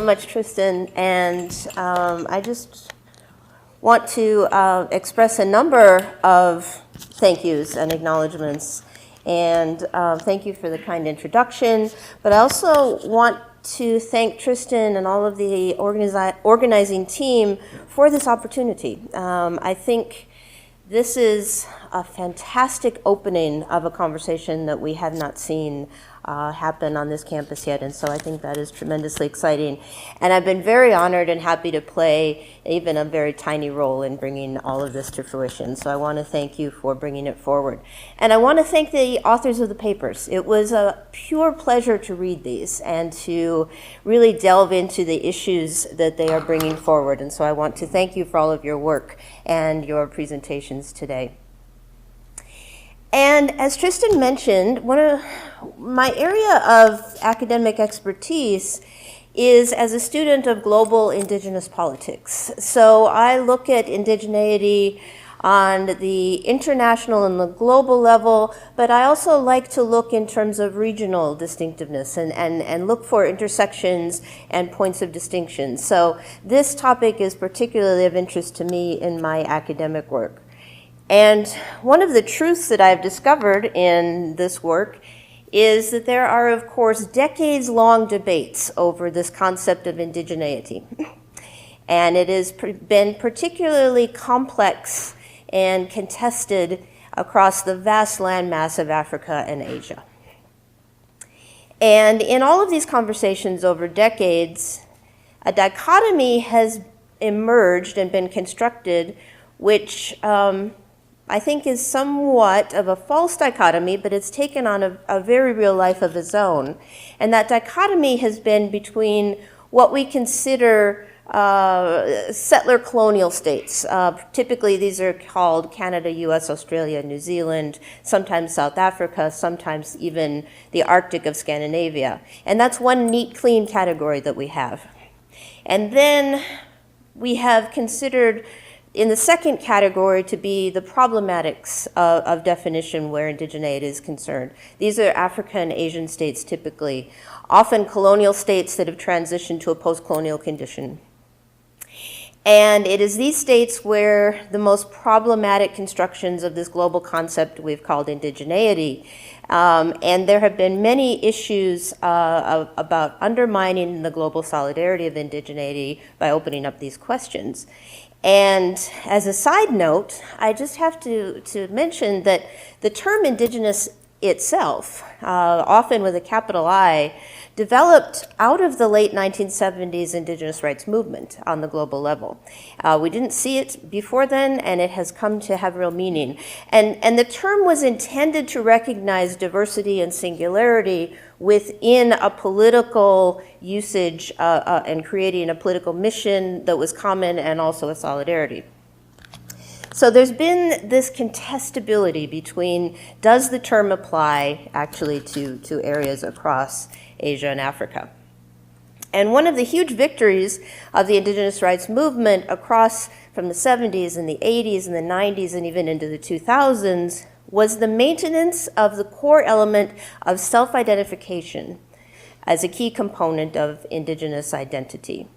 much, Tristan. And I just want to express a number of thank yous and acknowledgments. And thank you for the kind introduction. But I also want to thank Tristan and all of the organizing team for this opportunity. I think this is a fantastic opening of a conversation that we have not seen happen on this campus yet, and so I think that is tremendously exciting. And I've been very honored and happy to play even a very tiny role in bringing all of this to fruition. So I want to thank you for bringing it forward. And I want to thank the authors of the papers. It was a pure pleasure to read these and to really delve into the issues that they are bringing forward. And so I want to thank you for all of your work and your presentations today. And as Tristan mentioned, one of my area of academic expertise is as a student of global indigenous politics. So I look at indigeneity on the international and the global level, but I also like to look in terms of regional distinctiveness and look for intersections and points of distinction. So this topic is particularly of interest to me in my academic work. And one of the truths that I've discovered in this work is that there are, of course, decades-long debates over this concept of indigeneity. And it has been particularly complex and contested across the vast landmass of Africa and Asia. And in all of these conversations over decades, a dichotomy has emerged and been constructed which I think is somewhat of a false dichotomy, but it's taken on a very real life of its own. And that dichotomy has been between what we consider settler colonial states. Typically, these are called Canada, US, Australia, New Zealand, sometimes South Africa, sometimes even the Arctic of Scandinavia. And that's one neat, clean category that we have. And then we have considered in the second category to be the problematics of definition where indigeneity is concerned. These are African and Asian states typically, often colonial states that have transitioned to a post-colonial condition. And it is these states where the most problematic constructions of this global concept we've called indigeneity. And there have been many issues about undermining the global solidarity of indigeneity by opening up these questions. And as a side note, I just have to mention that the term indigenous itself, often with a capital I, developed out of the late 1970s indigenous rights movement on the global level. We didn't see it before then, and it has come to have real meaning. And the term was intended to recognize diversity and singularity within a political usage and creating a political mission that was common and also a solidarity. So there's been this contestability between, does the term apply actually to areas across Asia and Africa? And one of the huge victories of the indigenous rights movement across from the 70s and the 80s and the 90s and even into the 2000s was the maintenance of the core element of self-identification as a key component of indigenous identity.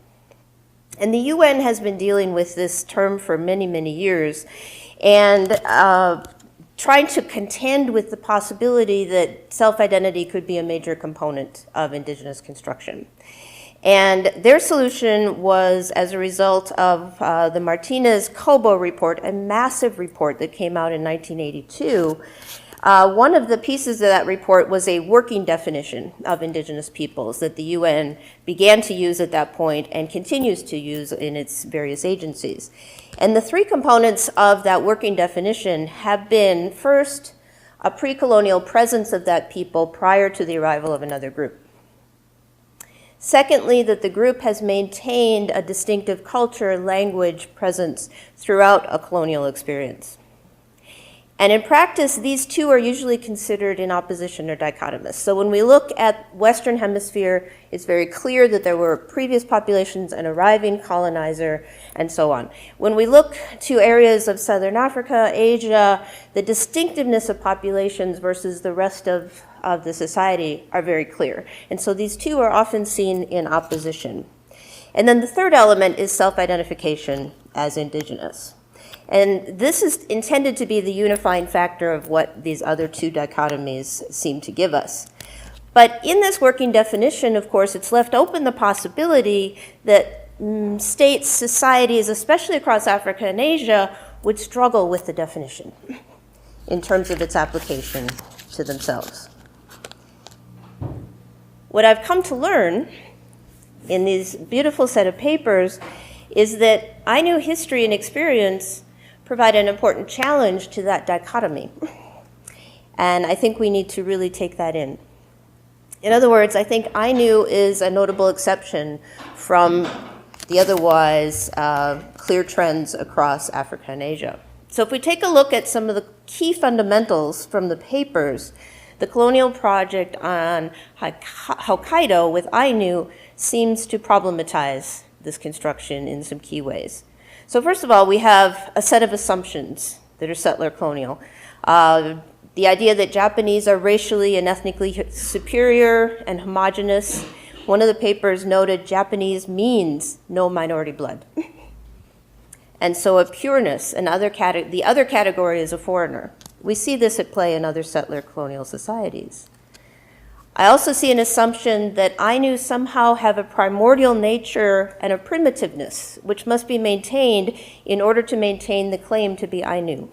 And the UN has been dealing with this term for many, many years and trying to contend with the possibility that self-identity could be a major component of indigenous construction. And their solution was as a result of the Martinez-Cobo report, a massive report that came out in 1982. One of the pieces of that report was a working definition of indigenous peoples that the UN began to use at that point and continues to use in its various agencies. And the three components of that working definition have been, first, a pre-colonial presence of that people prior to the arrival of another group. Secondly, that the group has maintained a distinctive culture, language, presence throughout a colonial experience. And in practice, these two are usually considered in opposition or dichotomous. So when we look at Western Hemisphere, it's very clear that there were previous populations, an arriving colonizer, and so on. When we look to areas of Southern Africa, Asia, the distinctiveness of populations versus the rest of the society are very clear. And so these two are often seen in opposition. And then the third element is self-identification as indigenous. And this is intended to be the unifying factor of what these other two dichotomies seem to give us. But in this working definition, of course, it's left open the possibility that states, societies, especially across Africa and Asia, would struggle with the definition in terms of its application to themselves. What I've come to learn in these beautiful set of papers is that Ainu history and experience provide an important challenge to that dichotomy. And I think we need to really take that in. In other words, I think Ainu is a notable exception from the otherwise clear trends across Africa and Asia. So if we take a look at some of the key fundamentals from the papers, the colonial project on Hokkaidō with Ainu seems to problematize this construction in some key ways. So first of all, we have a set of assumptions that are settler colonial. The idea that Japanese are racially and ethnically superior and homogenous. One of the papers noted Japanese means no minority blood. And so a pureness, the other category is a foreigner. We see this at play in other settler colonial societies. I also see an assumption that Ainu somehow have a primordial nature and a primitiveness, which must be maintained in order to maintain the claim to be Ainu.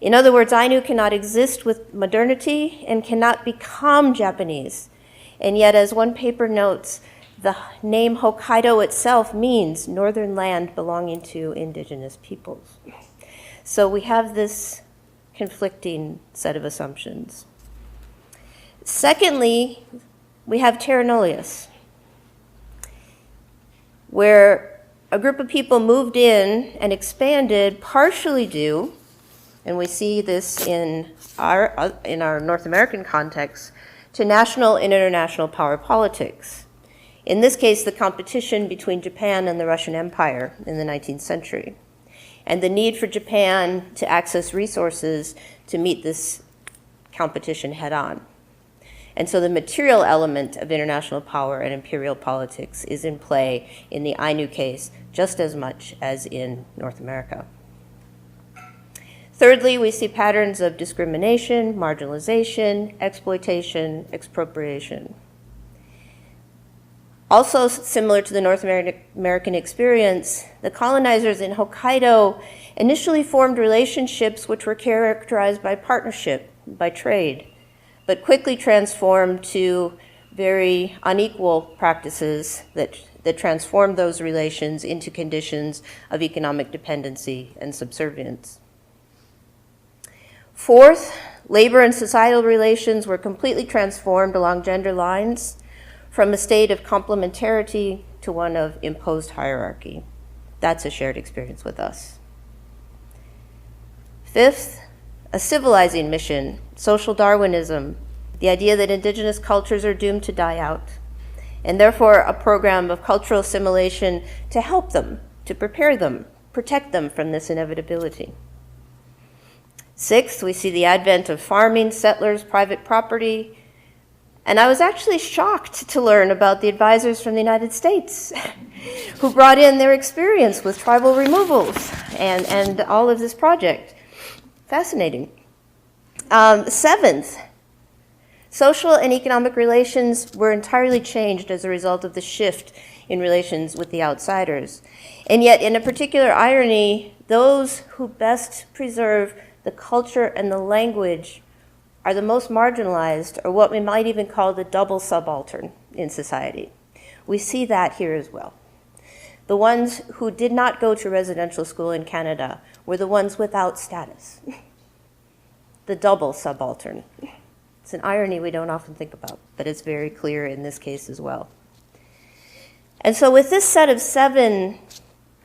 In other words, Ainu cannot exist with modernity and cannot become Japanese. And yet, as one paper notes, the name Hokkaidō itself means northern land belonging to indigenous peoples. So we have this conflicting set of assumptions. Secondly, we have terra nullius, where a group of people moved in and expanded partially due, and we see this in our North American context, to national and international power politics. In this case, the competition between Japan and the Russian Empire in the 19th century, and the need for Japan to access resources to meet this competition head on. And so the material element of international power and imperial politics is in play in the Ainu case just as much as in North America. Thirdly, we see patterns of discrimination, marginalization, exploitation, expropriation. Also similar to the North American experience, the colonizers in Hokkaidō initially formed relationships which were characterized by partnership, by trade, but quickly transformed to very unequal practices that transformed those relations into conditions of economic dependency and subservience. Fourth, labor and societal relations were completely transformed along gender lines from a state of complementarity to one of imposed hierarchy. That's a shared experience with us. Fifth, a civilizing mission, social Darwinism, the idea that indigenous cultures are doomed to die out, and therefore a program of cultural assimilation to help them, to prepare them, protect them from this inevitability. Sixth, we see the advent of farming, settlers, private property, and I was actually shocked to learn about the advisors from the United States who brought in their experience with tribal removals and all of this project. Fascinating. Seventh, social and economic relations were entirely changed as a result of the shift in relations with the outsiders. And yet, in a particular irony, those who best preserve the culture and the language are the most marginalized, or what we might even call the double subaltern in society. We see that here as well. The ones who did not go to residential school in Canada were the ones without status. The double subaltern. It's an irony we don't often think about, but it's very clear in this case as well. And so with this set of 7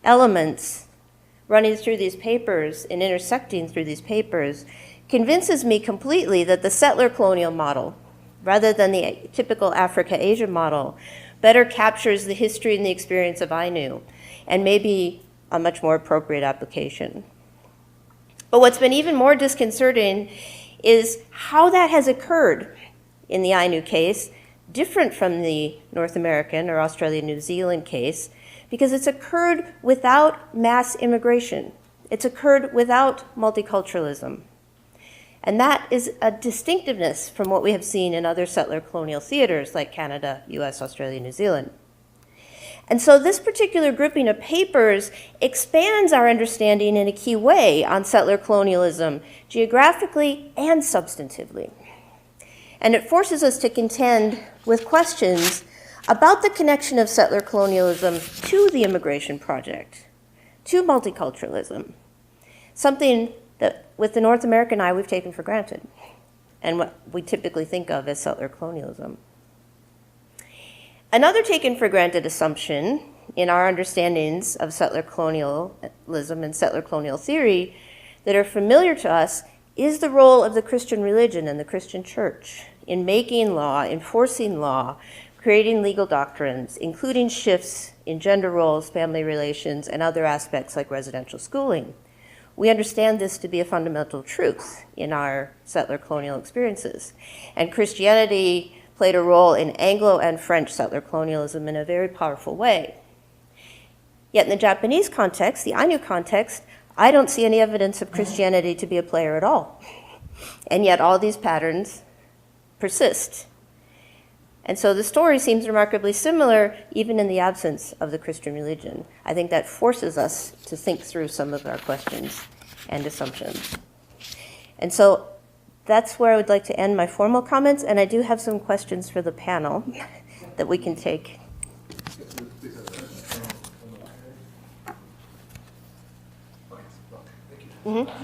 elements running through these papers and intersecting through these papers convinces me completely that the settler colonial model, rather than the typical Africa-Asia model, better captures the history and the experience of Ainu, and may be a much more appropriate application. But what's been even more disconcerting is how that has occurred in the Ainu case different from the North American or Australia-New Zealand case because it's occurred without mass immigration. It's occurred without multiculturalism. And that is a distinctiveness from what we have seen in other settler colonial theaters like Canada, US, Australia, New Zealand. And so this particular grouping of papers expands our understanding in a key way on settler colonialism, geographically and substantively. And it forces us to contend with questions about the connection of settler colonialism to the immigration project, to multiculturalism, something that with the North American eye we've taken for granted, and what we typically think of as settler colonialism. Another taken for granted assumption in our understandings of settler colonialism and settler colonial theory that are familiar to us is the role of the Christian religion and the Christian church in making law, enforcing law, creating legal doctrines, including shifts in gender roles, family relations, and other aspects like residential schooling. We understand this to be a fundamental truth in our settler colonial experiences. And Christianity played a role in Anglo and French settler colonialism in a very powerful way. Yet in the Japanese context, the Ainu context, I don't see any evidence of Christianity to be a player at all. And yet all these patterns persist. And so the story seems remarkably similar even in the absence of the Christian religion. I think that forces us to think through some of our questions and assumptions. And so that's where I would like to end my formal comments, and I do have some questions for the panel that we can take. Mm-hmm.